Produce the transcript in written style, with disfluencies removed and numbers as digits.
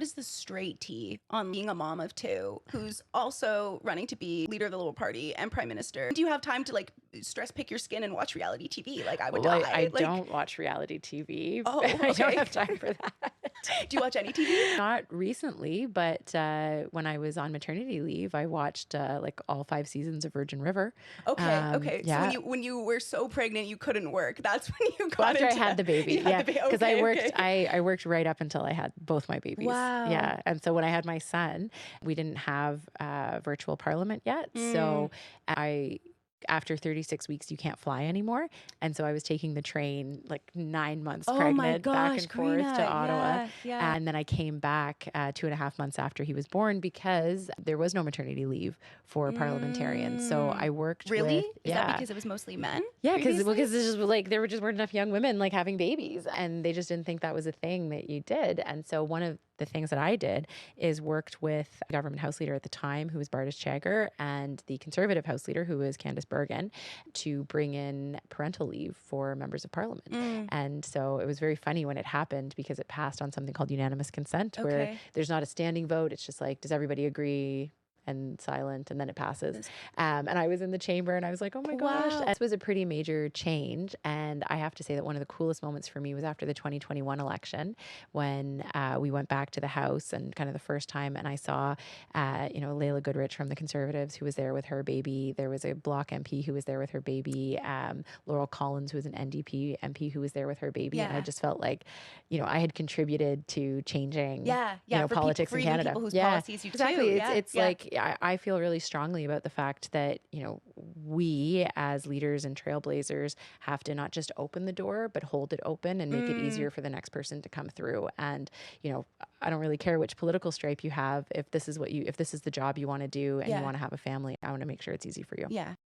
is the straight tea on being a mom of two who's also running to be leader of the Liberal Party and prime minister? Do you have time to like stress pick your skin and watch reality TV? Like I would Well, I die. Like, don't watch reality TV. oh, I don't okay. have time for that. Do you watch any TV? Not recently, but when I was on maternity leave, I watched like all 5 seasons of Virgin River. Okay, okay. So Yeah. when you were so pregnant you couldn't work, that's when you Well, got after I into had the baby, you had yeah, the ba- because I okay, worked, okay. I worked right up until I had both my babies. Wow. Yeah, and so when I had my son, we didn't have virtual parliament yet, Mm. so I. After 36 weeks, you can't fly anymore. And so I was taking the train like 9 months Oh my pregnant back gosh, and forth to Karina. Ottawa. Yeah, yeah. And then I came back 2.5 months after he was born because there was no maternity leave for parliamentarians. So Mm. I worked Really? with, Is that yeah. because it was mostly men Yeah, because previously? this just like there were just weren't enough young women like having babies, and they just didn't think that was a thing that you did. And so one of the things that I did is worked with the government house leader at the time, who was Bardish Chagger, and the conservative house leader, who was Candice Bergen, to bring in parental leave for members of parliament. Mm. And so it was very funny when it happened because it passed on something called unanimous consent, where Okay. there's not a standing vote. It's just like, does everybody agree? And silent, and then it passes. This- And I was in the chamber and I was like, oh my gosh. Wow. And this was a pretty major change. And I have to say that one of the coolest moments for me was after the 2021 election, when we went back to the House and kind of the first time, and I saw, Layla Goodrich from the Conservatives, who was there with her baby. There was a Bloc MP who was there with her baby. Laurel Collins, who was an NDP MP, who was there with her baby. And I Yeah. just felt like, I had contributed to changing, Yeah, yeah. For politics for in even Canada. people whose Yeah. policies you Exactly. too. It's Yeah, it's yeah. like I feel really strongly about the fact that, we as leaders and trailblazers have to not just open the door, but hold it open and make it easier for the next person to come through. And, I don't really care which political stripe you have. If this is the job you want to do and you Yeah. want to have a family, I want to make sure it's easy for you. Yeah.